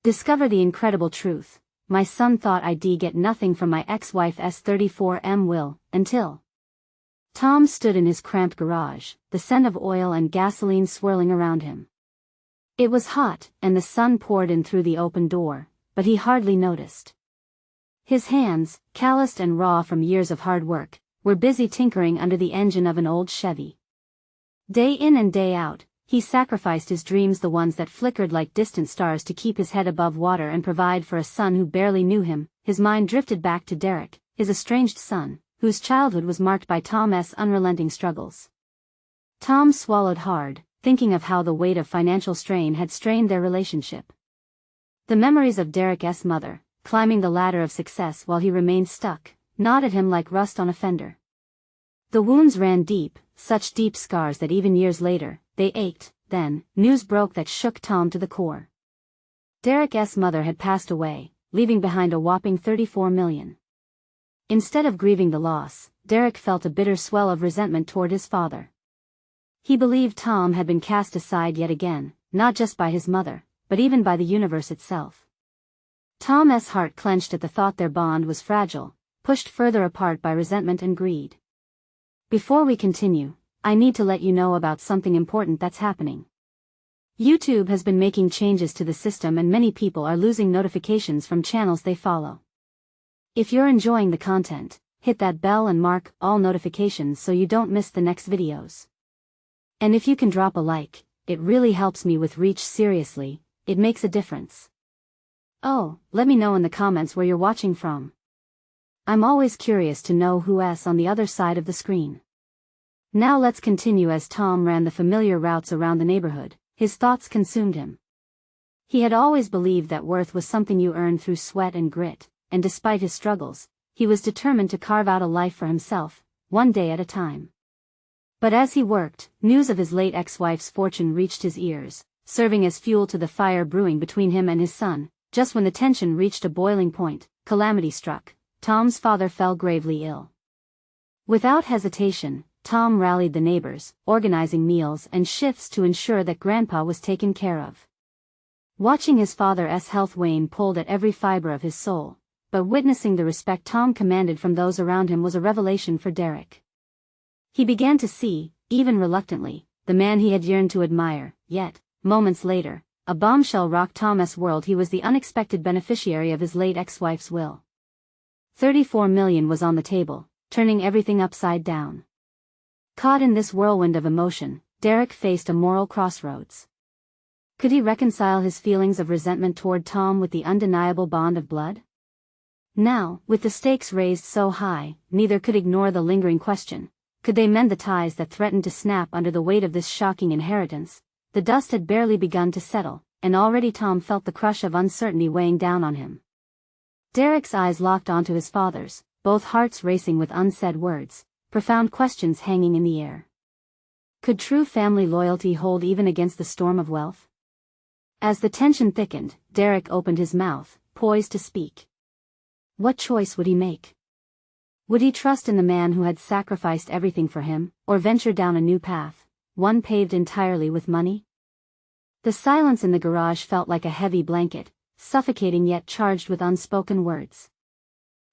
Discover the incredible truth. My son thought I'd get nothing from my ex-wife's 34M will, until. Tom stood in his cramped garage, the scent of oil and gasoline swirling around him. It was hot, and the sun poured in through the open door, but he hardly noticed. His hands, calloused and raw from years of hard work, were busy tinkering under the engine of an old Chevy. Day in and day out, he sacrificed his dreams, the ones that flickered like distant stars, to keep his head above water and provide for a son who barely knew him. His mind drifted back to Derek, his estranged son, whose childhood was marked by Tom's unrelenting struggles. Tom swallowed hard, thinking of how the weight of financial strain had strained their relationship. The memories of Derek's mother, climbing the ladder of success while he remained stuck, gnawed at him like rust on a fender. The wounds ran deep, such deep scars that even years later, they ached. Then, news broke that shook Tom to the core. Derek's mother had passed away, leaving behind a whopping $34 million. Instead of grieving the loss, Derek felt a bitter swell of resentment toward his father. He believed Tom had been cast aside yet again, not just by his mother, but even by the universe itself. Tom's heart clenched at the thought their bond was fragile, pushed further apart by resentment and greed. Before we continue, I need to let you know about something important that's happening. YouTube has been making changes to the system, and many people are losing notifications from channels they follow. If you're enjoying the content, hit that bell and mark all notifications so you don't miss the next videos. And if you can drop a like, it really helps me with reach. Seriously, it makes a difference. Oh, let me know in the comments where you're watching from. I'm always curious to know who's on the other side of the screen. Now let's continue. As Tom ran the familiar routes around the neighborhood, his thoughts consumed him. He had always believed that worth was something you earned through sweat and grit, and despite his struggles, he was determined to carve out a life for himself, one day at a time. But as he worked, news of his late ex-wife's fortune reached his ears, serving as fuel to the fire brewing between him and his son. Just when the tension reached a boiling point, calamity struck. Tom's father fell gravely ill. Without hesitation, Tom rallied the neighbors, organizing meals and shifts to ensure that Grandpa was taken care of. Watching his father's health wane pulled at every fiber of his soul, but witnessing the respect Tom commanded from those around him was a revelation for Derek. He began to see, even reluctantly, the man he had yearned to admire. Yet, moments later, a bombshell rocked Tom's world. He was the unexpected beneficiary of his late ex-wife's will. $34 million was on the table, turning everything upside down. Caught in this whirlwind of emotion, Derek faced a moral crossroads. Could he reconcile his feelings of resentment toward Tom with the undeniable bond of blood? Now, with the stakes raised so high, neither could ignore the lingering question: could they mend the ties that threatened to snap under the weight of this shocking inheritance? The dust had barely begun to settle, and already Tom felt the crush of uncertainty weighing down on him. Derek's eyes locked onto his father's, both hearts racing with unsaid words, profound questions hanging in the air. Could true family loyalty hold even against the storm of wealth? As the tension thickened, Derek opened his mouth, poised to speak. What choice would he make? Would he trust in the man who had sacrificed everything for him, or venture down a new path, one paved entirely with money? The silence in the garage felt like a heavy blanket, suffocating yet charged with unspoken words.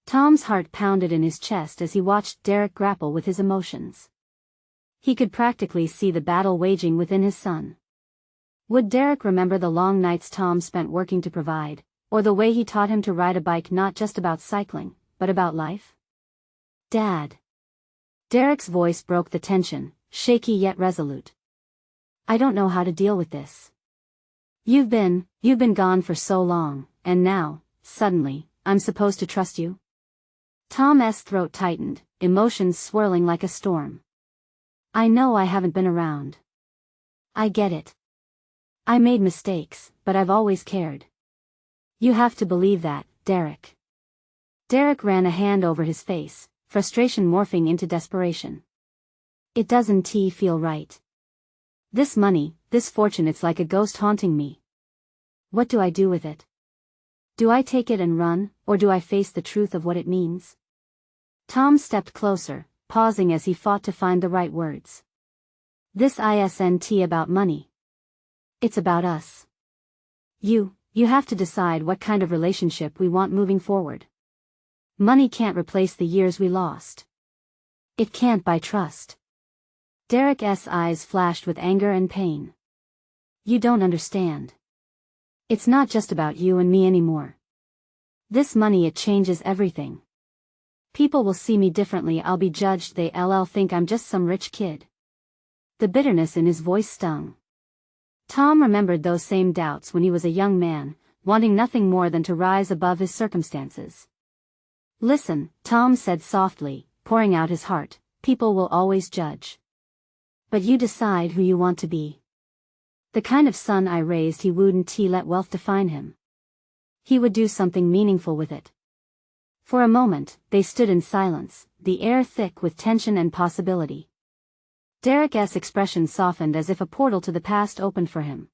Tom's heart pounded in his chest as he watched Derek grapple with his emotions. He could practically see the battle waging within his son. Would Derek remember the long nights Tom spent working to provide, or the way he taught him to ride a bike, not just about cycling, but about life? Dad. Derek's voice broke the tension, shaky yet resolute. I don't know how to deal with this. You've been gone for so long, and now, suddenly, I'm supposed to trust you? Tom's throat tightened, emotions swirling like a storm. I know I haven't been around. I get it. I made mistakes, but I've always cared. You have to believe that, Derek. Derek ran a hand over his face, frustration morphing into desperation. It doesn't feel right. This money, this fortune, it's like a ghost haunting me. What do I do with it? Do I take it and run, or do I face the truth of what it means? Tom stepped closer, pausing as he fought to find the right words. This isn't about money. It's about us. You You have to decide what kind of relationship we want moving forward. Money can't replace the years we lost. It can't buy trust. Derek's eyes flashed with anger and pain. You don't understand. It's not just about you and me anymore. This money, it changes everything. People will see me differently, I'll be judged, they'll think I'm just some rich kid. The bitterness in his voice stung. Tom remembered those same doubts when he was a young man, wanting nothing more than to rise above his circumstances. Listen, Tom said softly, pouring out his heart, people will always judge. But you decide who you want to be. The kind of son I raised, he wouldn't let wealth define him. He would do something meaningful with it. For a moment, they stood in silence, the air thick with tension and possibility. Derek's expression softened as if a portal to the past opened for him.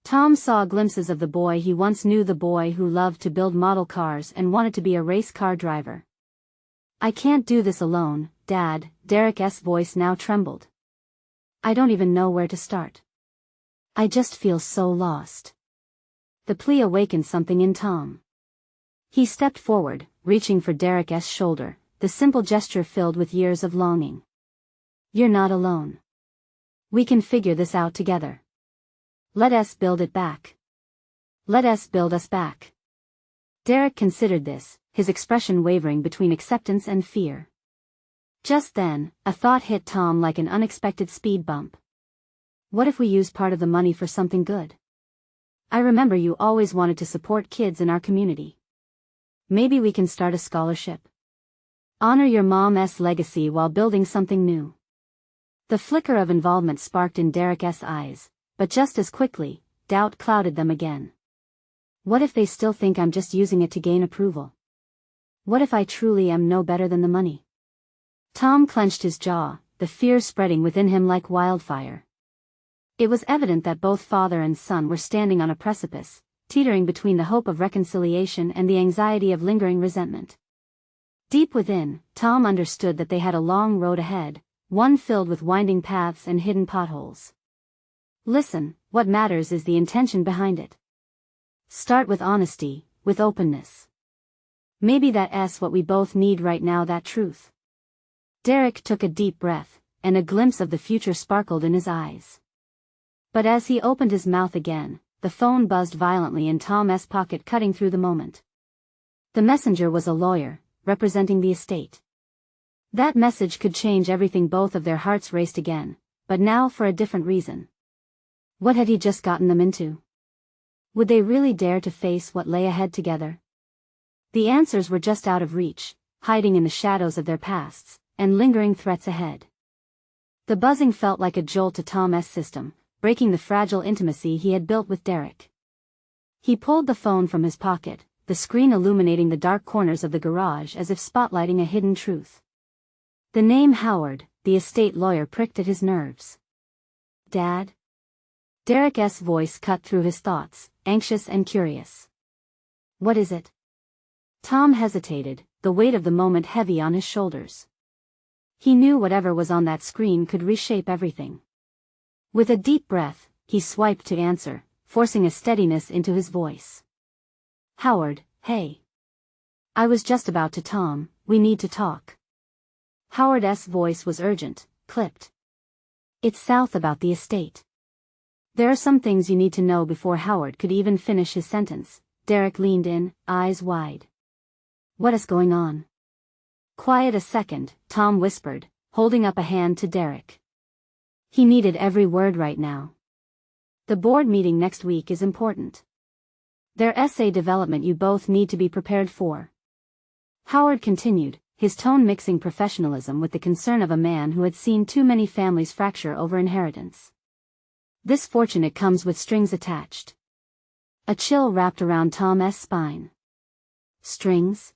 Tom saw glimpses of the boy he once knew, the boy who loved to build model cars and wanted to be a race car driver. I can't do this alone, Dad, Derek's voice now trembled. I don't even know where to start. I just feel so lost. The plea awakened something in Tom. He stepped forward, reaching for Derek's shoulder, the simple gesture filled with years of longing. You're not alone. We can figure this out together. Let us build it back. Let us build us back. Derek considered this, his expression wavering between acceptance and fear. Just then, a thought hit Tom like an unexpected speed bump. What if we use part of the money for something good? I remember you always wanted to support kids in our community. Maybe we can start a scholarship. Honor your mom's legacy while building something new. The flicker of involvement sparked in Derek's eyes, but just as quickly, doubt clouded them again. What if they still think I'm just using it to gain approval? What if I truly am no better than the money? Tom clenched his jaw, the fear spreading within him like wildfire. It was evident that both father and son were standing on a precipice, teetering between the hope of reconciliation and the anxiety of lingering resentment. Deep within, Tom understood that they had a long road ahead, one filled with winding paths and hidden potholes. Listen, what matters is the intention behind it. Start with honesty, with openness. Maybe that's what we both need right now, that truth. Derek took a deep breath, and a glimpse of the future sparkled in his eyes. But as he opened his mouth again, the phone buzzed violently in Tom's pocket, cutting through the moment. The messenger was a lawyer, representing the estate. That message could change everything. Both of their hearts raced again, but now for a different reason. What had he just gotten them into? Would they really dare to face what lay ahead together? The answers were just out of reach, hiding in the shadows of their pasts, and lingering threats ahead. The buzzing felt like a jolt to Tom's system, breaking the fragile intimacy he had built with Derek. He pulled the phone from his pocket, the screen illuminating the dark corners of the garage as if spotlighting a hidden truth. The name Howard, the estate lawyer, pricked at his nerves. Dad? Derek's voice cut through his thoughts, anxious and curious. What is it? Tom hesitated, the weight of the moment heavy on his shoulders. He knew whatever was on that screen could reshape everything. With a deep breath, he swiped to answer, forcing a steadiness into his voice. Howard, hey. I was just about to. Tom, we need to talk. Howard's voice was urgent, clipped. It's South about the estate. There are some things you need to know. Before Howard could even finish his sentence, Derek leaned in, eyes wide. What is going on? Quiet a second, Tom whispered, holding up a hand to Derek. He needed every word right now. The board meeting next week is important. Their essay development you both need to be prepared for. Howard continued, his tone mixing professionalism with the concern of a man who had seen too many families fracture over inheritance. This fortune, it comes with strings attached. A chill wrapped around Tom's spine. Strings?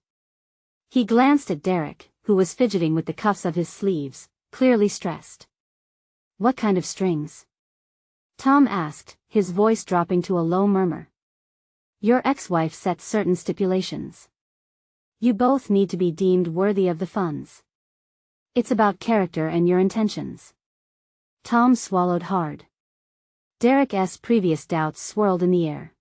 He glanced at Derek, who was fidgeting with the cuffs of his sleeves, clearly stressed. What kind of strings? Tom asked, his voice dropping to a low murmur. Your ex-wife set certain stipulations. You both need to be deemed worthy of the funds. It's about character and your intentions. Tom swallowed hard. Derek's previous doubts swirled in the air.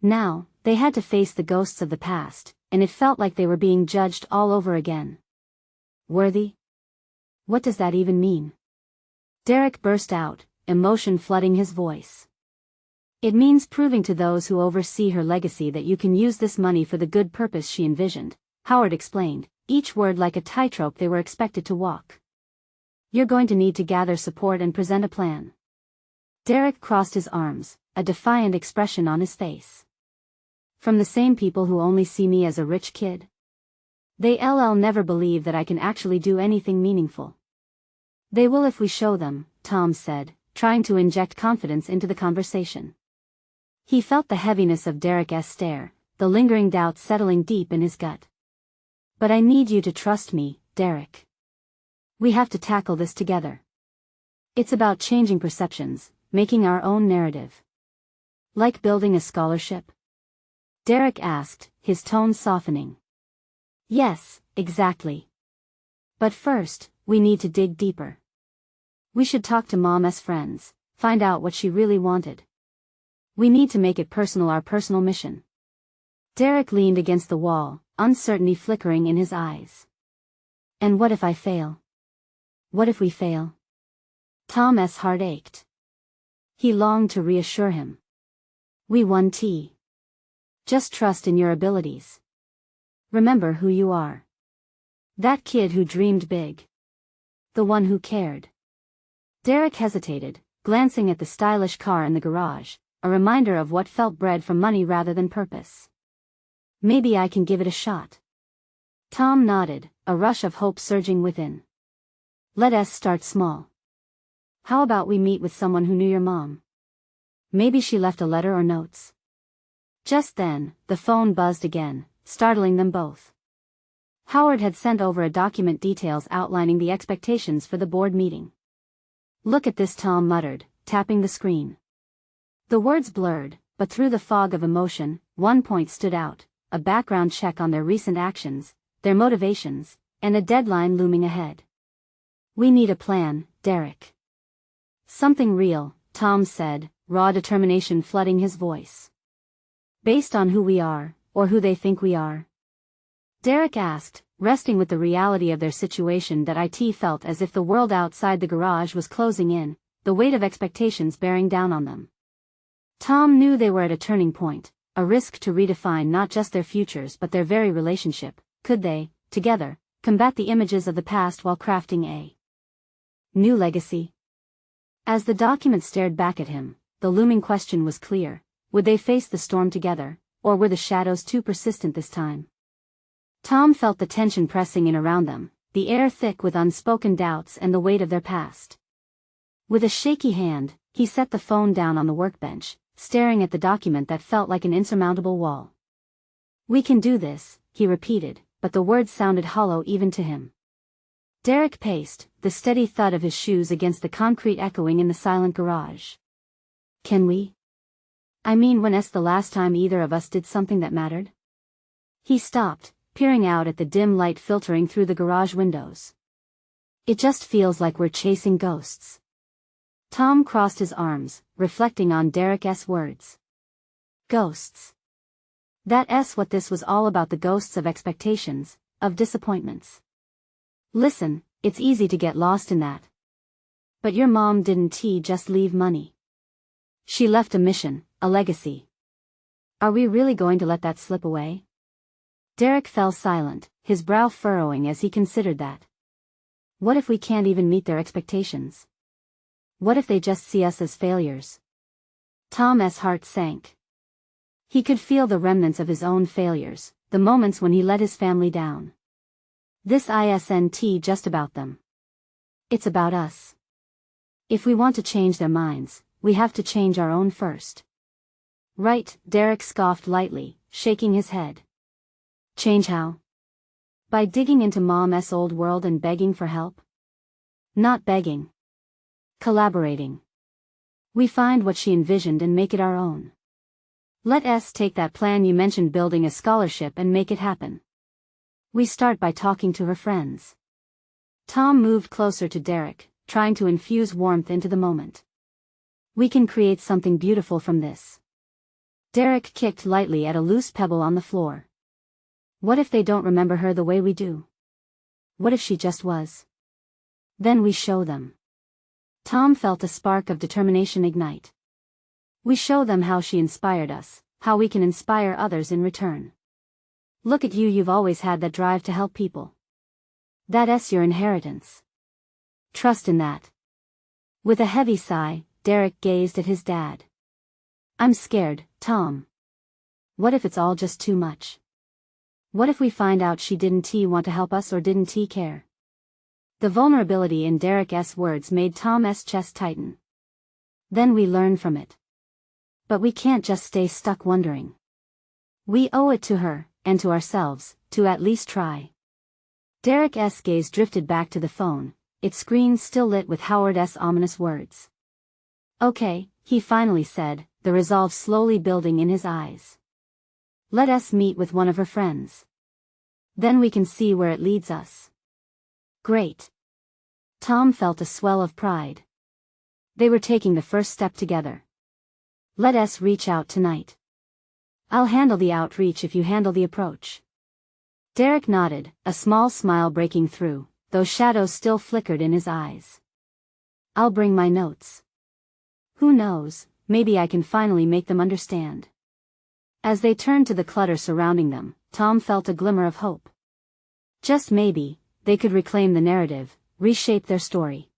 Now, they had to face the ghosts of the past, and it felt like they were being judged all over again. Worthy? What does that even mean? Derek burst out, emotion flooding his voice. It means proving to those who oversee her legacy that you can use this money for the good purpose she envisioned, Howard explained, each word like a tightrope they were expected to walk. You're going to need to gather support and present a plan. Derek crossed his arms, a defiant expression on his face. From the same people who only see me as a rich kid? They'll never believe that I can actually do anything meaningful. They will if we show them, Tom said, trying to inject confidence into the conversation. He felt the heaviness of Derek's stare, the lingering doubt settling deep in his gut. But I need you to trust me, Derek. We have to tackle this together. It's about changing perceptions, making our own narrative. Like building a scholarship? Derek asked, his tone softening. Yes, exactly. But first, we need to dig deeper. We should talk to Mom's friends, find out what she really wanted. We need to make it personal, our personal mission. Derek leaned against the wall, uncertainty flickering in his eyes. And what if I fail? What if we fail? Tom's heart ached. He longed to reassure him. We won T. Just trust in your abilities. Remember who you are. That kid who dreamed big. The one who cared. Derek hesitated, glancing at the stylish car in the garage, a reminder of what felt bred from money rather than purpose. Maybe I can give it a shot. Tom nodded, a rush of hope surging within. Let us start small. How about we meet with someone who knew your mom? Maybe she left a letter or notes. Just then, the phone buzzed again, startling them both. Howard had sent over a document details outlining the expectations for the board meeting. Look at this, Tom muttered, tapping the screen. The words blurred, but through the fog of emotion, one point stood out, a background check on their recent actions, their motivations, and a deadline looming ahead. We need a plan, Derek. Something real, Tom said, raw determination flooding his voice. Based on who we are, or who they think we are? Derek asked, resting with the reality of their situation that it felt as if the world outside the garage was closing in, the weight of expectations bearing down on them. Tom knew they were at a turning point, a risk to redefine not just their futures but their very relationship. Could they, together, combat the images of the past while crafting a new legacy? As the document stared back at him, the looming question was clear. Would they face the storm together, or were the shadows too persistent this time? Tom felt the tension pressing in around them, the air thick with unspoken doubts and the weight of their past. With a shaky hand, he set the phone down on the workbench, staring at the document that felt like an insurmountable wall. We can do this, he repeated, but the words sounded hollow even to him. Derek paced, the steady thud of his shoes against the concrete echoing in the silent garage. Can we? I mean, when's the last time either of us did something that mattered? He stopped, peering out at the dim light filtering through the garage windows. It just feels like we're chasing ghosts. Tom crossed his arms, reflecting on Derek's words. Ghosts. That's what this was all about, the ghosts of expectations, of disappointments. Listen, it's easy to get lost in that. But your mom didn't just leave money. She left a mission, a legacy. Are we really going to let that slip away? Derek fell silent, his brow furrowing as he considered that. What if we can't even meet their expectations? What if they just see us as failures? Tom's heart sank. He could feel the remnants of his own failures, the moments when he let his family down. This isn't just about them. It's about us. If we want to change their minds, we have to change our own first. Right, Derek scoffed lightly, shaking his head. Change how? By digging into Mom's old world and begging for help? Not begging. Collaborating. We find what she envisioned and make it our own. Let us take that plan you mentioned, building a scholarship, and make it happen. We start by talking to her friends. Tom moved closer to Derek, trying to infuse warmth into the moment. We can create something beautiful from this. Derek kicked lightly at a loose pebble on the floor. What if they don't remember her the way we do? What if she just was? Then we show them. Tom felt a spark of determination ignite. We show them how she inspired us, how we can inspire others in return. Look at you, you've always had that drive to help people. That's your inheritance. Trust in that. With a heavy sigh, Derek gazed at his dad. I'm scared, Tom. What if it's all just too much? What if we find out she didn't want to help us or didn't care? The vulnerability in Derek's words made Tom's chest tighten. Then we learn from it. But we can't just stay stuck wondering. We owe it to her, and to ourselves, to at least try. Derek's gaze drifted back to the phone, its screen still lit with Howard's ominous words. Okay, he finally said, the resolve slowly building in his eyes. Let us meet with one of her friends. Then we can see where it leads us. Great. Tom felt a swell of pride. They were taking the first step together. Let us reach out tonight. I'll handle the outreach if you handle the approach. Derek nodded, a small smile breaking through, though shadows still flickered in his eyes. I'll bring my notes. Who knows, maybe I can finally make them understand. As they turned to the clutter surrounding them, Tom felt a glimmer of hope. Just maybe, they could reclaim the narrative, reshape their story.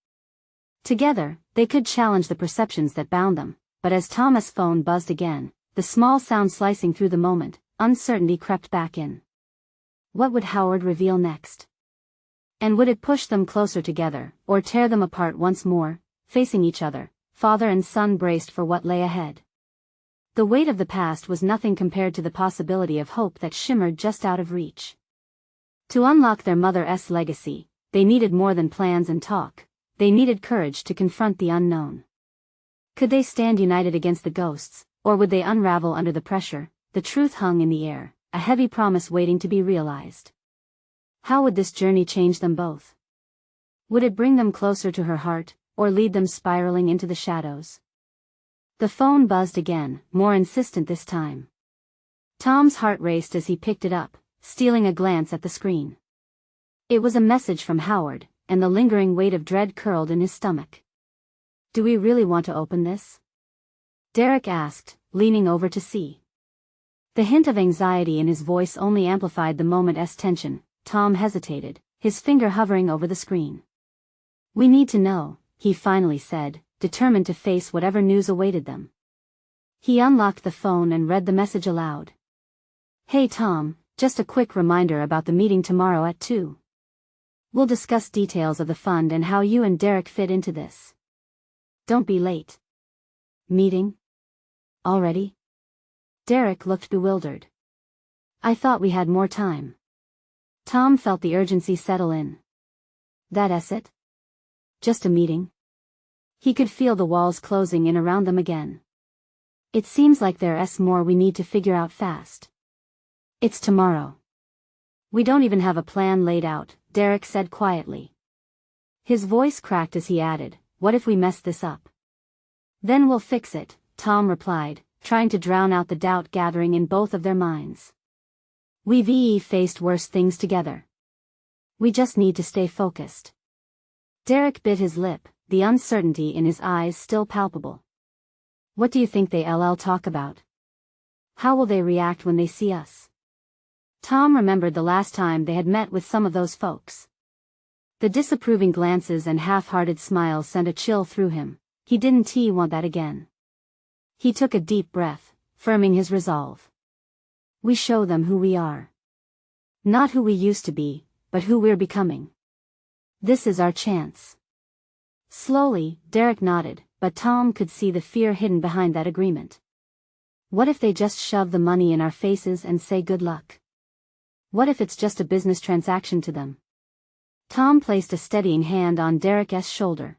Together, they could challenge the perceptions that bound them, but as Tom's phone buzzed again, the small sound slicing through the moment, uncertainty crept back in. What would Howard reveal next? And would it push them closer together, or tear them apart once more, facing each other? Father and son braced for what lay ahead. The weight of the past was nothing compared to the possibility of hope that shimmered just out of reach. To unlock their mother's legacy, they needed more than plans and talk. They needed courage to confront the unknown. Could they stand united against the ghosts, or would they unravel under the pressure? The truth hung in the air, a heavy promise waiting to be realized. How would this journey change them both? Would it bring them closer to her heart, or lead them spiraling into the shadows? The phone buzzed again, more insistent this time. Tom's heart raced as he picked it up, stealing a glance at the screen. It was a message from Howard, and the lingering weight of dread curled in his stomach. Do we really want to open this? Derek asked, leaning over to see. The hint of anxiety in his voice only amplified the moment's tension. Tom hesitated, his finger hovering over the screen. We need to know, he finally said, determined to face whatever news awaited them. He unlocked the phone and read the message aloud. Hey Tom, just a quick reminder about the meeting tomorrow at 2. We'll discuss details of the fund and how you and Derek fit into this. Don't be late. Meeting? Already? Derek looked bewildered. I thought we had more time. Tom felt the urgency settle in. That's it? Just a meeting? He could feel the walls closing in around them again. It seems like there's more we need to figure out fast. It's tomorrow. We don't even have a plan laid out, Derek said quietly. His voice cracked as he added, what if we mess this up? Then we'll fix it, Tom replied, trying to drown out the doubt gathering in both of their minds. We've faced worse things together. We just need to stay focused. Derek bit his lip, the uncertainty in his eyes still palpable. What do you think they'll talk about? How will they react when they see us? Tom remembered the last time they had met with some of those folks. The disapproving glances and half-hearted smiles sent a chill through him. He didn't want that again. He took a deep breath, firming his resolve. We show them who we are. Not who we used to be, but who we're becoming. This is our chance. Slowly, Derek nodded, but Tom could see the fear hidden behind that agreement. What if they just shove the money in our faces and say good luck? What if it's just a business transaction to them? Tom placed a steadying hand on Derek's shoulder.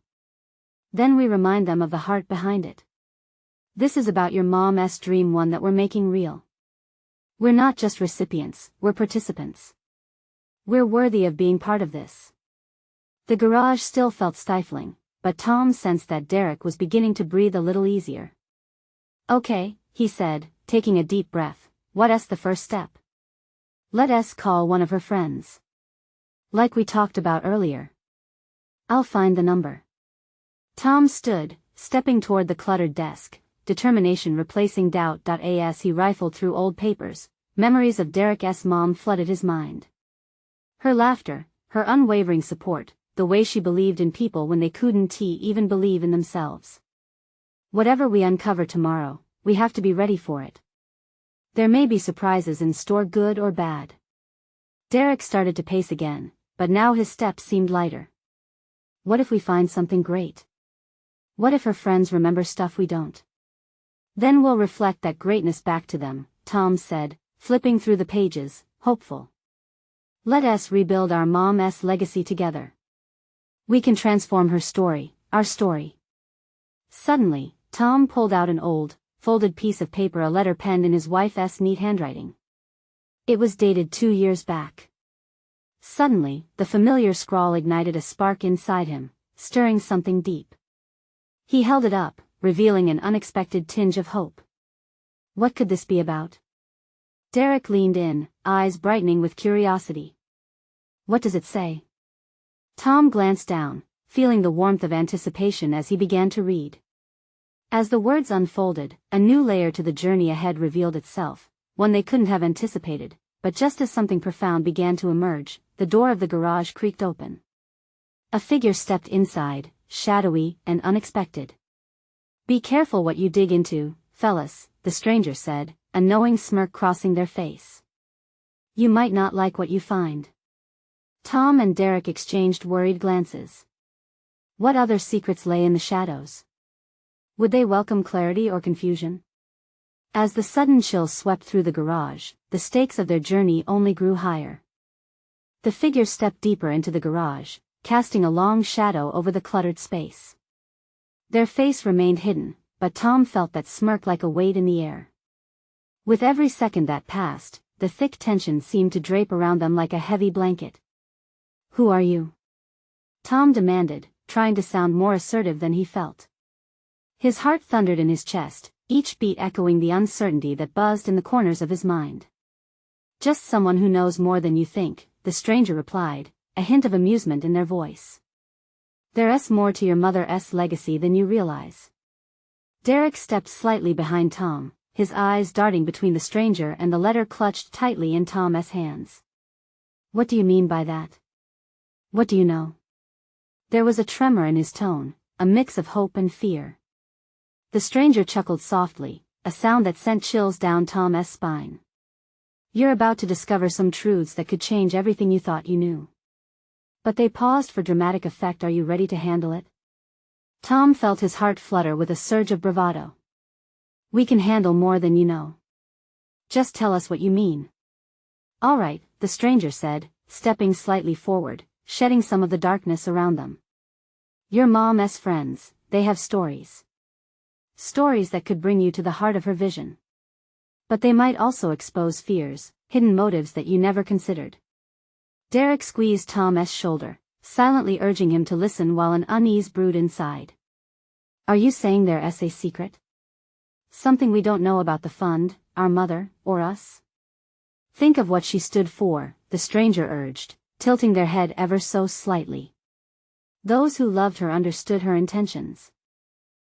Then we remind them of the heart behind it. This is about your mom's dream, one that we're making real. We're not just recipients, we're participants. We're worthy of being part of this. The garage still felt stifling, but Tom sensed that Derek was beginning to breathe a little easier. Okay, he said, taking a deep breath. What's the first step? Let us call one of her friends. Like we talked about earlier. I'll find the number. Tom stood, stepping toward the cluttered desk, determination replacing doubt. As he rifled through old papers, memories of Derek's mom flooded his mind. Her laughter, her unwavering support, the way she believed in people when they couldn't even believe in themselves. Whatever we uncover tomorrow, we have to be ready for it. There may be surprises in store, good or bad. Derek started to pace again, but now his steps seemed lighter. What if we find something great? What if her friends remember stuff we don't? Then we'll reflect that greatness back to them, Tom said, flipping through the pages, hopeful. Let us rebuild our mom's legacy together. We can transform her story, our story. Suddenly, Tom pulled out an old, folded piece of paper, a letter penned in his wife's neat handwriting. It was dated 2 years back. Suddenly, the familiar scrawl ignited a spark inside him, stirring something deep. He held it up, revealing an unexpected tinge of hope. What could this be about? Derek leaned in, eyes brightening with curiosity. What does it say? Tom glanced down, feeling the warmth of anticipation as he began to read. As the words unfolded, a new layer to the journey ahead revealed itself, one they couldn't have anticipated, but just as something profound began to emerge, the door of the garage creaked open. A figure stepped inside, shadowy and unexpected. Be careful what you dig into, fellas, the stranger said, a knowing smirk crossing their face. You might not like what you find. Tom and Derek exchanged worried glances. What other secrets lay in the shadows? Would they welcome clarity or confusion? As the sudden chill swept through the garage, the stakes of their journey only grew higher. The figure stepped deeper into the garage, casting a long shadow over the cluttered space. Their face remained hidden, but Tom felt that smirk like a weight in the air. With every second that passed, the thick tension seemed to drape around them like a heavy blanket. Who are you? Tom demanded, trying to sound more assertive than he felt. His heart thundered in his chest, each beat echoing the uncertainty that buzzed in the corners of his mind. Just someone who knows more than you think, the stranger replied, a hint of amusement in their voice. There's more to your mother's legacy than you realize. Derek stepped slightly behind Tom, his eyes darting between the stranger and the letter clutched tightly in Tom's hands. What do you mean by that? What do you know? There was a tremor in his tone, a mix of hope and fear. The stranger chuckled softly, a sound that sent chills down Tom's spine. You're about to discover some truths that could change everything you thought you knew. But they paused for dramatic effect. Are you ready to handle it? Tom felt his heart flutter with a surge of bravado. We can handle more than you know. Just tell us what you mean. All right, the stranger said, stepping slightly forward, shedding some of the darkness around them. Your mom's friends, they have stories. Stories that could bring you to the heart of her vision. But they might also expose fears, hidden motives that you never considered. Derek squeezed Tom's shoulder, silently urging him to listen while an unease brewed inside. Are you saying there's a secret? Something we don't know about the fund, our mother, or us? Think of what she stood for, the stranger urged, tilting their head ever so slightly. Those who loved her understood her intentions.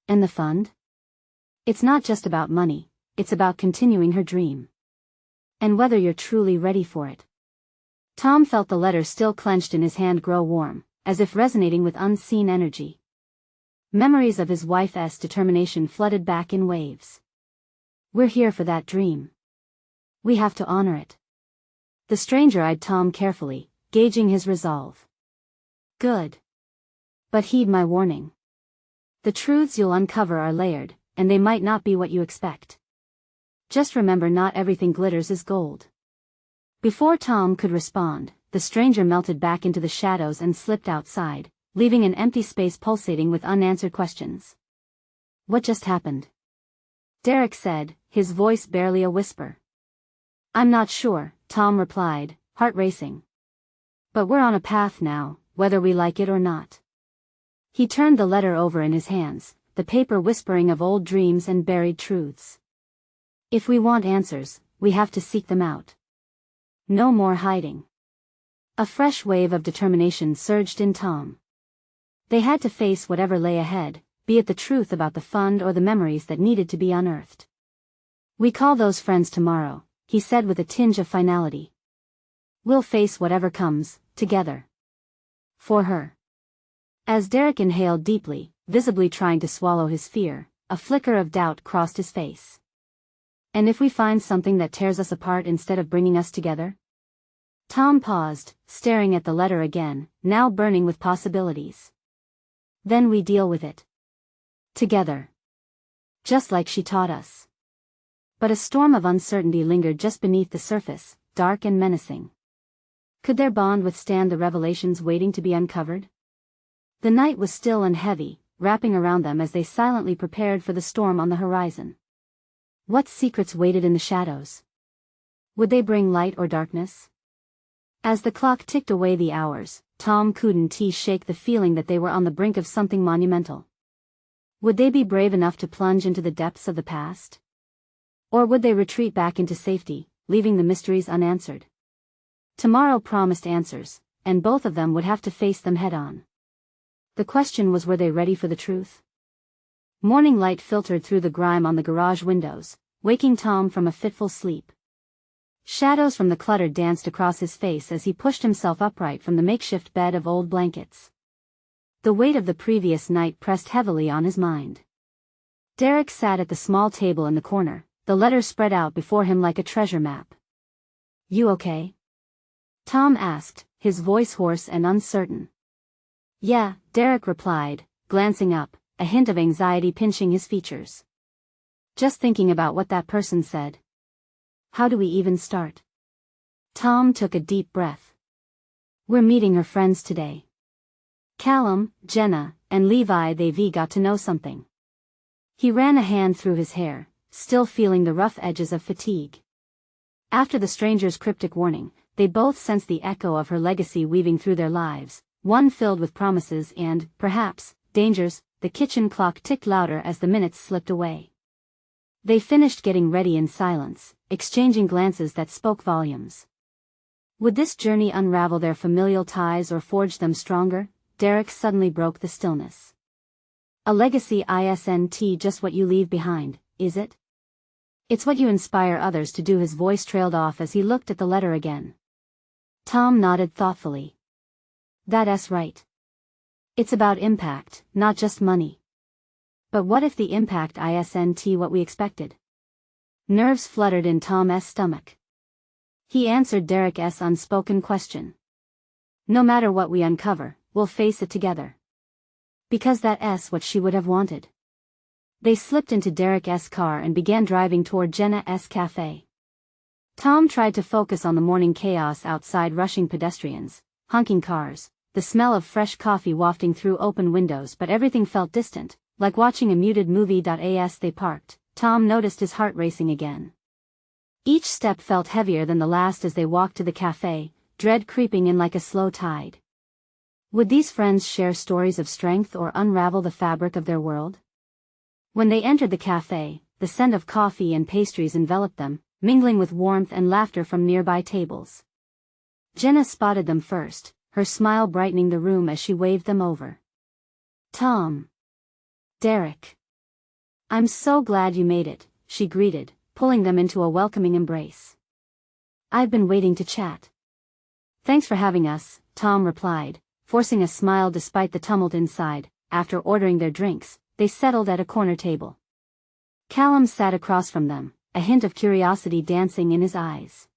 And the fund? It's not just about money, it's about continuing her dream. And whether you're truly ready for it. Tom felt the letter still clenched in his hand grow warm, as if resonating with unseen energy. Memories of his wife's determination flooded back in waves. We're here for that dream. We have to honor it. The stranger eyed Tom carefully, gauging his resolve. Good. But heed my warning. The truths you'll uncover are layered, and they might not be what you expect. Just remember, not everything glitters is gold. Before Tom could respond, the stranger melted back into the shadows and slipped outside, leaving an empty space pulsating with unanswered questions. What just happened? Derek said, his voice barely a whisper. I'm not sure, Tom replied, heart racing. But we're on a path now, whether we like it or not. He turned the letter over in his hands, the paper whispering of old dreams and buried truths. If we want answers, we have to seek them out. No more hiding. A fresh wave of determination surged in Tom. They had to face whatever lay ahead, be it the truth about the fund or the memories that needed to be unearthed. We call those friends tomorrow, he said with a tinge of finality. We'll face whatever comes, together. For her. As Derek inhaled deeply, visibly trying to swallow his fear, a flicker of doubt crossed his face. And if we find something that tears us apart instead of bringing us together? Tom paused, staring at the letter again, now burning with possibilities. Then we deal with it. Together. Just like she taught us. But a storm of uncertainty lingered just beneath the surface, dark and menacing. Could their bond withstand the revelations waiting to be uncovered? The night was still and heavy, wrapping around them as they silently prepared for the storm on the horizon. What secrets waited in the shadows? Would they bring light or darkness? As the clock ticked away the hours, Tom couldn't shake the feeling that they were on the brink of something monumental. Would they be brave enough to plunge into the depths of the past? Or would they retreat back into safety, leaving the mysteries unanswered? Tomorrow promised answers, and both of them would have to face them head-on. The question was, were they ready for the truth? Morning light filtered through the grime on the garage windows, waking Tom from a fitful sleep. Shadows from the clutter danced across his face as he pushed himself upright from the makeshift bed of old blankets. The weight of the previous night pressed heavily on his mind. Derek sat at the small table in the corner, the letter spread out before him like a treasure map. "You okay?" Tom asked, his voice hoarse and uncertain. "Yeah," Derek replied, glancing up, a hint of anxiety pinching his features. "Just thinking about what that person said. How do we even start?" Tom took a deep breath. "We're meeting her friends today. Callum, Jenna, and Levi. They've got to know something." He ran a hand through his hair, still feeling the rough edges of fatigue. After the stranger's cryptic warning, they both sensed the echo of her legacy weaving through their lives, one filled with promises and, perhaps, dangers. The kitchen clock ticked louder as the minutes slipped away. They finished getting ready in silence, exchanging glances that spoke volumes. Would this journey unravel their familial ties or forge them stronger? Derek suddenly broke the stillness. A legacy isn't just what you leave behind, is it? It's what you inspire others to do. His voice trailed off as he looked at the letter again. Tom nodded thoughtfully. That's right. It's about impact, not just money. But what if the impact isn't what we expected? Nerves fluttered in Tom's stomach. He answered Derek's unspoken question. No matter what we uncover, we'll face it together. Because that's what she would have wanted. They slipped into Derek's car and began driving toward Jenna's cafe. Tom tried to focus on the morning chaos outside, rushing pedestrians, honking cars, the smell of fresh coffee wafting through open windows, but everything felt distant, like watching a muted movie. As they parked, Tom noticed his heart racing again. Each step felt heavier than the last as they walked to the cafe, dread creeping in like a slow tide. Would these friends share stories of strength or unravel the fabric of their world? When they entered the cafe, the scent of coffee and pastries enveloped them, mingling with warmth and laughter from nearby tables. Jenna spotted them first, her smile brightening the room as she waved them over. "Tom. Derek. I'm so glad you made it," she greeted, pulling them into a welcoming embrace. "I've been waiting to chat." "Thanks for having us," Tom replied, forcing a smile despite the tumult inside. After ordering their drinks, they settled at a corner table. Callum sat across from them, a hint of curiosity dancing in his eyes.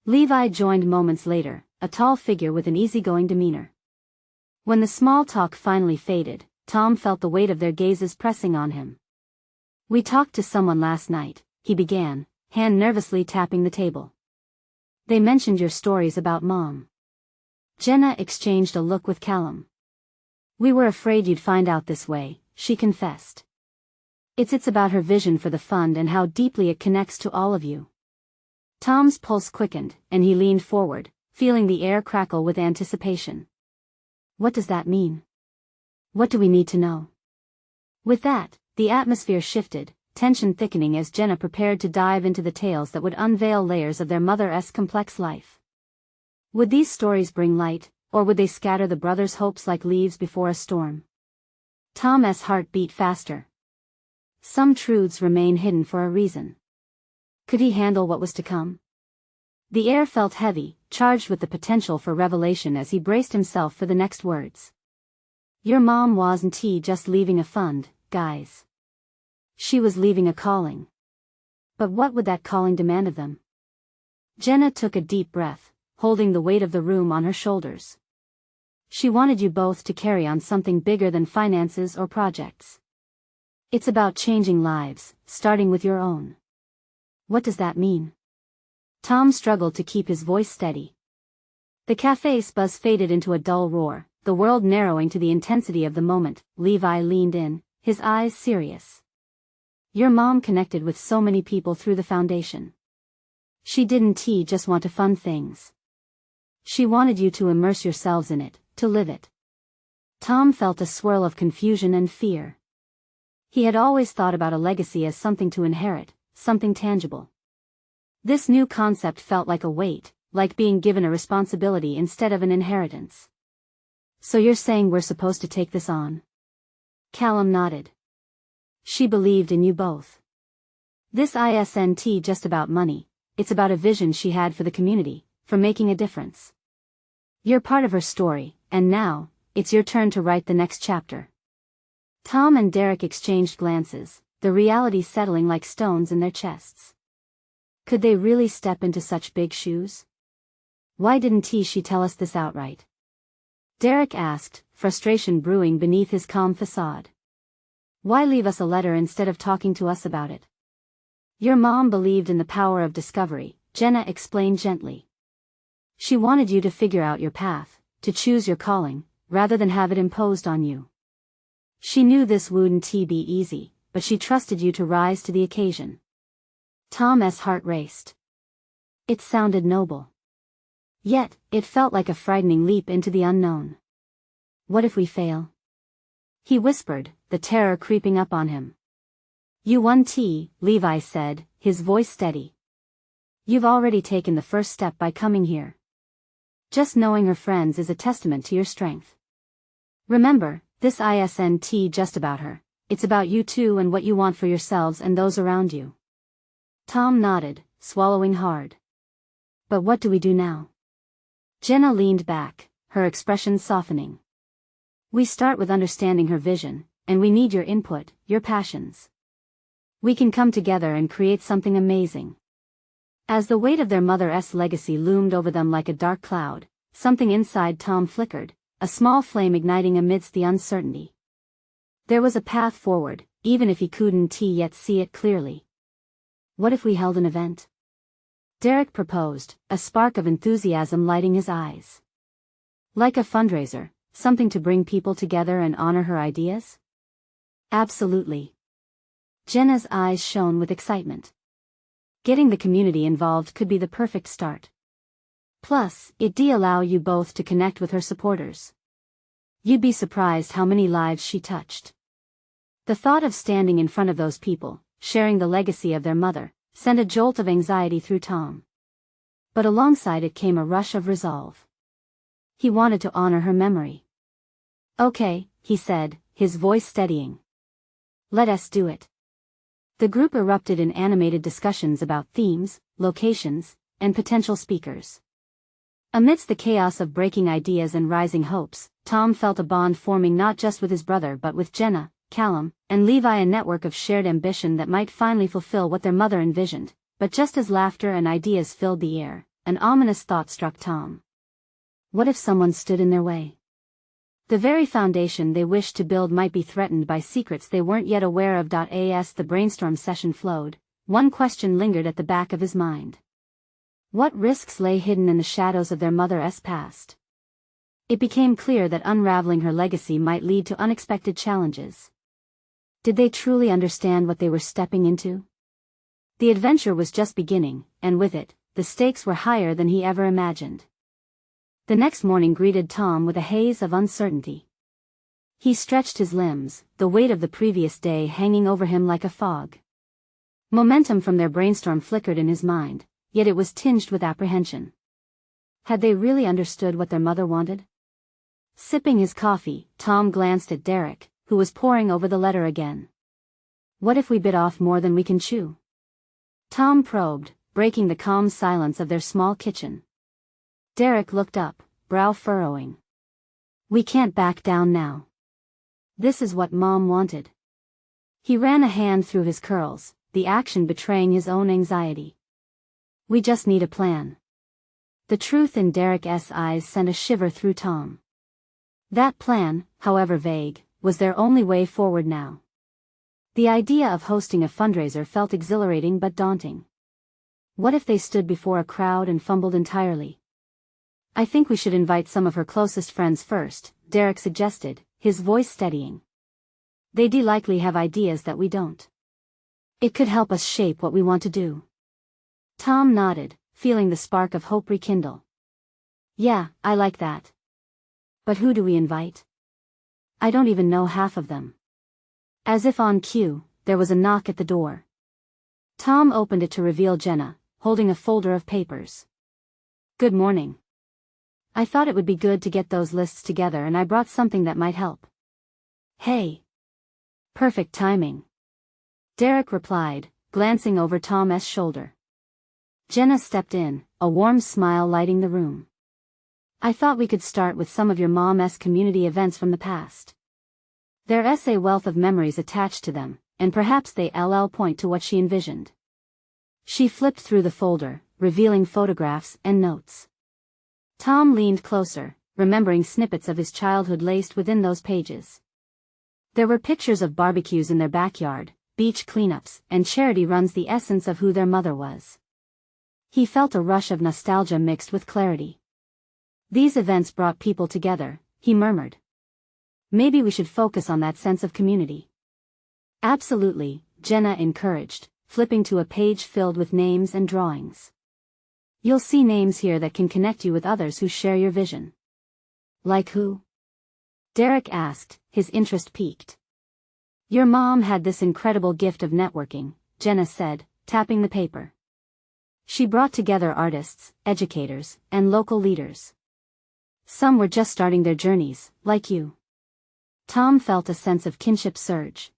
Levi joined moments later, a tall figure with an easygoing demeanor. When the small talk finally faded, Tom felt the weight of their gazes pressing on him. "We talked to someone last night," he began, hand nervously tapping the table. "They mentioned your stories about Mom." Jenna exchanged a look with Callum. "We were afraid you'd find out this way," she confessed. It's about her vision for the fund and how deeply it connects to all of you." Tom's pulse quickened, and he leaned forward, feeling the air crackle with anticipation. "What does that mean? What do we need to know?" With that, the atmosphere shifted, tension thickening as Jenna prepared to dive into the tales that would unveil layers of their mother's complex life. Would these stories bring light, or would they scatter the brothers' hopes like leaves before a storm? Tom's heart beat faster. Some truths remain hidden for a reason. Could he handle what was to come? The air felt heavy, charged with the potential for revelation as he braced himself for the next words. Your mom wasn't just leaving a fund, guys. She was leaving a calling. But what would that calling demand of them? Jenna took a deep breath, holding the weight of the room on her shoulders. She wanted you both to carry on something bigger than finances or projects. It's about changing lives, starting with your own. What does that mean? Tom struggled to keep his voice steady. The cafe's buzz faded into a dull roar, the world narrowing to the intensity of the moment. Levi leaned in, his eyes serious. Your mom connected with so many people through the foundation. She didn't just want to fund things. She wanted you to immerse yourselves in it, to live it. Tom felt a swirl of confusion and fear. He had always thought about a legacy as something to inherit, something tangible. This new concept felt like a weight, like being given a responsibility instead of an inheritance. So you're saying we're supposed to take this on? Callum nodded. She believed in you both. This isn't just about money, it's about a vision she had for the community, for making a difference. You're part of her story, and now, it's your turn to write the next chapter. Tom and Derek exchanged glances, the reality settling like stones in their chests. Could they really step into such big shoes? Why didn't she tell us this outright? Derek asked, frustration brewing beneath his calm facade. Why leave us a letter instead of talking to us about it? Your mom believed in the power of discovery, Jenna explained gently. She wanted you to figure out your path, to choose your calling, rather than have it imposed on you. She knew this wouldn't be easy, but she trusted you to rise to the occasion. Tom's heart raced. It sounded noble. Yet, it felt like a frightening leap into the unknown. What if we fail? He whispered, the terror creeping up on him. You won, Levi said, his voice steady. You've already taken the first step by coming here. Just knowing her friends is a testament to your strength. Remember, this isn't just about her, it's about you too and what you want for yourselves and those around you. Tom nodded, swallowing hard. But what do we do now? Jenna leaned back, her expression softening. We start with understanding her vision, and we need your input, your passions. We can come together and create something amazing. As the weight of their mother's legacy loomed over them like a dark cloud, something inside Tom flickered, a small flame igniting amidst the uncertainty. There was a path forward, even if he couldn't yet see it clearly. What if we held an event? Derek proposed, a spark of enthusiasm lighting his eyes. Like a fundraiser, something to bring people together and honor her ideas? Absolutely. Jenna's eyes shone with excitement. Getting the community involved could be the perfect start. Plus, it'd allow you both to connect with her supporters. You'd be surprised how many lives she touched. The thought of standing in front of those people, sharing the legacy of their mother, sent a jolt of anxiety through Tom. But alongside it came a rush of resolve. He wanted to honor her memory. Okay, he said, his voice steadying. Let us do it. The group erupted in animated discussions about themes, locations, and potential speakers. Amidst the chaos of breaking ideas and rising hopes, Tom felt a bond forming not just with his brother but with Jenna, Callum, and Levi, a network of shared ambition that might finally fulfill what their mother envisioned. But just as laughter and ideas filled the air, an ominous thought struck Tom. What if someone stood in their way? The very foundation they wished to build might be threatened by secrets they weren't yet aware of. As the brainstorm session flowed, one question lingered at the back of his mind. What risks lay hidden in the shadows of their mother's past? It became clear that unraveling her legacy might lead to unexpected challenges. Did they truly understand what they were stepping into? The adventure was just beginning, and with it, the stakes were higher than he ever imagined. The next morning greeted Tom with a haze of uncertainty. He stretched his limbs, the weight of the previous day hanging over him like a fog. Momentum from their brainstorm flickered in his mind, yet it was tinged with apprehension. Had they really understood what their mother wanted? Sipping his coffee, Tom glanced at Derek, who was poring over the letter again. What if we bit off more than we can chew? Tom probed, breaking the calm silence of their small kitchen. Derek looked up, brow furrowing. We can't back down now. This is what Mom wanted. He ran a hand through his curls, the action betraying his own anxiety. We just need a plan. The truth in Derek's eyes sent a shiver through Tom. That plan, however vague, was their only way forward now. The idea of hosting a fundraiser felt exhilarating but daunting. What if they stood before a crowd and fumbled entirely? I think we should invite some of her closest friends first, Derek suggested, his voice steadying. They'd likely have ideas that we don't. It could help us shape what we want to do. Tom nodded, feeling the spark of hope rekindle. Yeah, I like that. But who do we invite? I don't even know half of them. As if on cue, there was a knock at the door. Tom opened it to reveal Jenna, holding a folder of papers. Good morning. I thought it would be good to get those lists together and I brought something that might help. Hey. Perfect timing. Derek replied, glancing over Tom's shoulder. Jenna stepped in, a warm smile lighting the room. I thought we could start with some of your mom's community events from the past. There's a wealth of memories attached to them, and perhaps they'll point to what she envisioned. She flipped through the folder, revealing photographs and notes. Tom leaned closer, remembering snippets of his childhood laced within those pages. There were pictures of barbecues in their backyard, beach cleanups, and charity runs, the essence of who their mother was. He felt a rush of nostalgia mixed with clarity. These events brought people together, he murmured. Maybe we should focus on that sense of community. Absolutely, Jenna encouraged, flipping to a page filled with names and drawings. You'll see names here that can connect you with others who share your vision. Like who? Derek asked, his interest piqued. Your mom had this incredible gift of networking, Jenna said, tapping the paper. She brought together artists, educators, and local leaders. Some were just starting their journeys, like you. Tom felt a sense of kinship surge.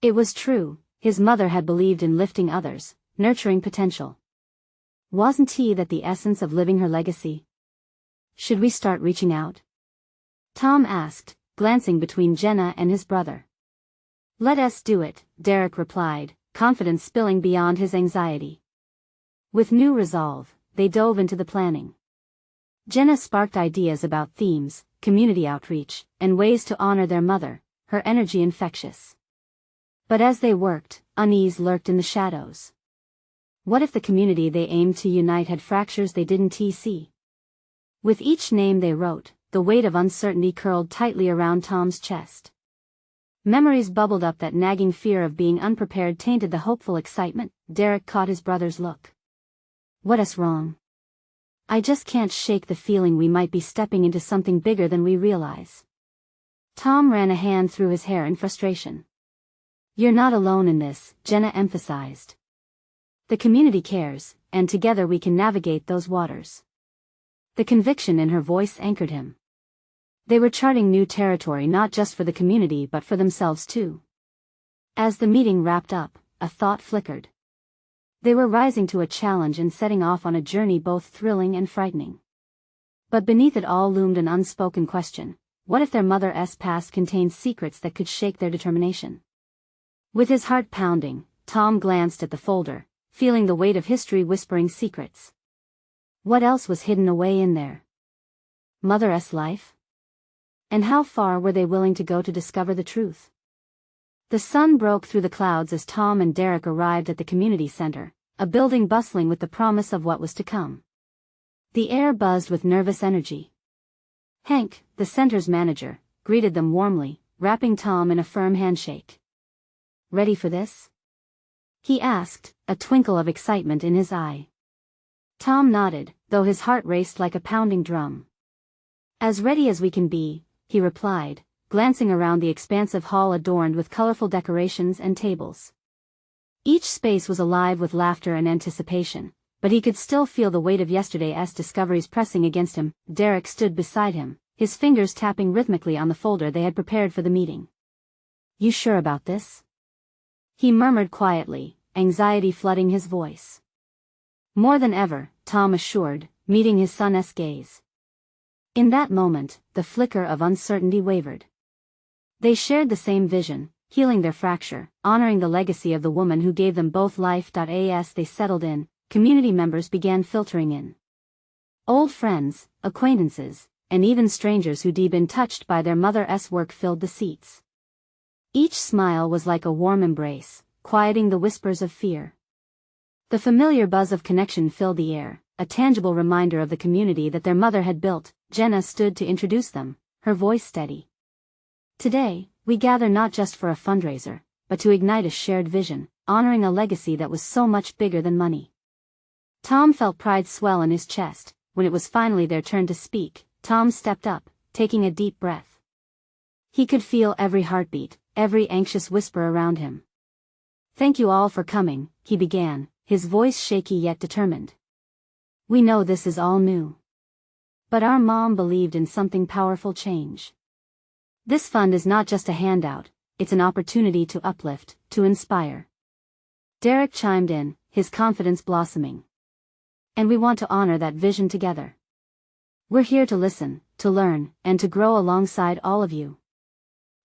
It was true, his mother had believed in lifting others, nurturing potential. Wasn't he that the essence of living her legacy? Should we start reaching out? Tom asked, glancing between Jenna and his brother. Let us do it, Derek replied, confidence spilling beyond his anxiety. With new resolve, they dove into the planning. Jenna sparked ideas about themes, community outreach, and ways to honor their mother, her energy infectious. But as they worked, unease lurked in the shadows. What if the community they aimed to unite had fractures they didn't see? With each name they wrote, the weight of uncertainty curled tightly around Tom's chest. Memories bubbled up, that nagging fear of being unprepared tainted the hopeful excitement. Derek caught his brother's look. What's wrong? I just can't shake the feeling we might be stepping into something bigger than we realize. Tom ran a hand through his hair in frustration. You're not alone in this, Jenna emphasized. The community cares, and together we can navigate those waters. The conviction in her voice anchored him. They were charting new territory not just for the community but for themselves too. As the meeting wrapped up, a thought flickered. They were rising to a challenge and setting off on a journey both thrilling and frightening. But beneath it all loomed an unspoken question. What if their mother's past contained secrets that could shake their determination? With his heart pounding, Tom glanced at the folder, feeling the weight of history whispering secrets. What else was hidden away in there? Mother's life? And how far were they willing to go to discover the truth? The sun broke through the clouds as Tom and Derek arrived at the community center, a building bustling with the promise of what was to come. The air buzzed with nervous energy. Hank, the center's manager, greeted them warmly, wrapping Tom in a firm handshake. Ready for this? He asked, a twinkle of excitement in his eye. Tom nodded, though his heart raced like a pounding drum. As ready as we can be, he replied, glancing around the expansive hall adorned with colorful decorations and tables. Each space was alive with laughter and anticipation, but he could still feel the weight of yesterday's discoveries pressing against him. Derek stood beside him, his fingers tapping rhythmically on the folder they had prepared for the meeting. "You sure about this?" he murmured quietly, anxiety flooding his voice. "More than ever," Tom assured, meeting his son's gaze. In that moment, the flicker of uncertainty wavered. They shared the same vision, healing their fracture, honoring the legacy of the woman who gave them both life. As they settled in, community members began filtering in. Old friends, acquaintances, and even strangers who'd been touched by their mother's work filled the seats. Each smile was like a warm embrace, quieting the whispers of fear. The familiar buzz of connection filled the air, a tangible reminder of the community that their mother had built. Jenna stood to introduce them, her voice steady. "Today, we gather not just for a fundraiser, but to ignite a shared vision, honoring a legacy that was so much bigger than money." Tom felt pride swell in his chest. When it was finally their turn to speak, Tom stepped up, taking a deep breath. He could feel every heartbeat, every anxious whisper around him. "Thank you all for coming," he began, his voice shaky yet determined. "We know this is all new. But our mom believed in something powerful: change. This fund is not just a handout, it's an opportunity to uplift, to inspire." Derek chimed in, his confidence blossoming. "And we want to honor that vision together. We're here to listen, to learn, and to grow alongside all of you."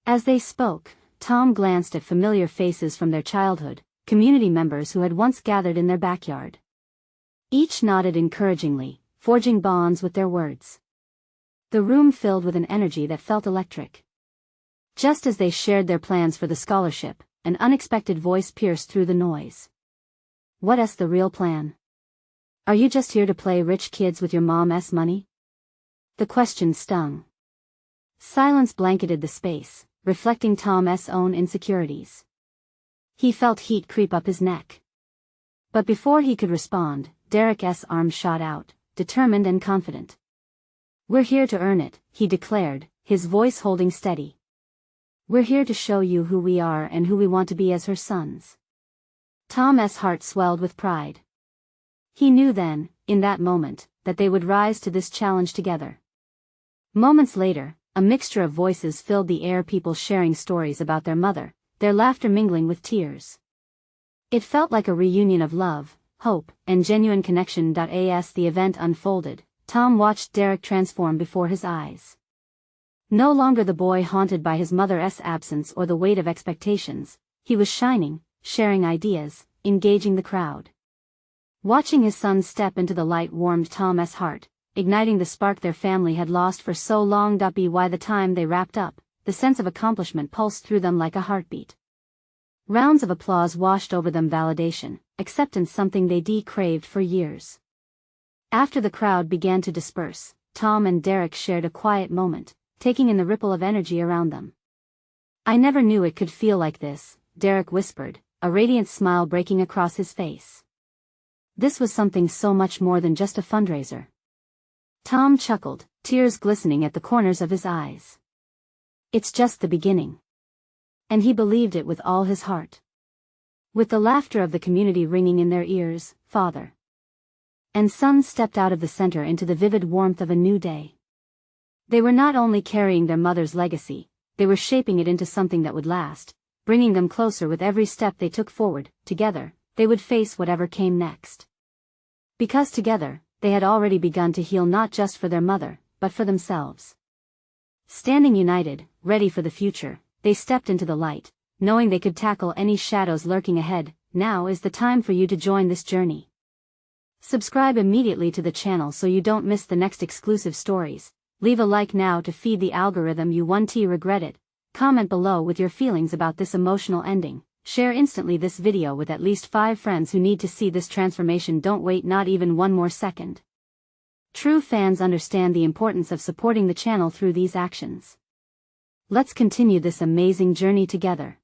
As they spoke, Tom glanced at familiar faces from their childhood, community members who had once gathered in their backyard. Each nodded encouragingly, forging bonds with their words. The room filled with an energy that felt electric. Just as they shared their plans for the scholarship, an unexpected voice pierced through the noise. "What's the real plan? Are you just here to play rich kids with your mom's money?" The question stung. Silence blanketed the space, reflecting Tom's own insecurities. He felt heat creep up his neck. But before he could respond, Derek's arm shot out, determined and confident. "We're here to earn it," he declared, his voice holding steady. "We're here to show you who we are and who we want to be as her sons." Tom's heart swelled with pride. He knew then, in that moment, that they would rise to this challenge together. Moments later, a mixture of voices filled the air, people sharing stories about their mother, their laughter mingling with tears. It felt like a reunion of love, hope, and genuine connection. As the event unfolded, Tom watched Derek transform before his eyes. No longer the boy haunted by his mother's absence or the weight of expectations, he was shining, sharing ideas, engaging the crowd. Watching his son step into the light warmed Tom's heart, igniting the spark their family had lost for so long. By the time they wrapped up, the sense of accomplishment pulsed through them like a heartbeat. Rounds of applause washed over them, validation, acceptance, something they'd craved for years. After the crowd began to disperse, Tom and Derek shared a quiet moment, taking in the ripple of energy around them. "I never knew it could feel like this," Derek whispered, a radiant smile breaking across his face. "This was something so much more than just a fundraiser." Tom chuckled, tears glistening at the corners of his eyes. "It's just the beginning." And he believed it with all his heart. With the laughter of the community ringing in their ears, father and son stepped out of the center into the vivid warmth of a new day. They were not only carrying their mother's legacy, they were shaping it into something that would last, bringing them closer with every step they took forward. Together, they would face whatever came next. Because together, they had already begun to heal, not just for their mother, but for themselves. Standing united, ready for the future, they stepped into the light, knowing they could tackle any shadows lurking ahead. Now is the time for you to join this journey. Subscribe immediately to the channel so you don't miss the next exclusive stories. Leave a like now to feed the algorithm. You won't regret it. Comment below with your feelings about this emotional ending. Share instantly this video with at least 5 friends who need to see this transformation. Don't wait not even one more second. True fans understand the importance of supporting the channel through these actions. Let's continue this amazing journey together.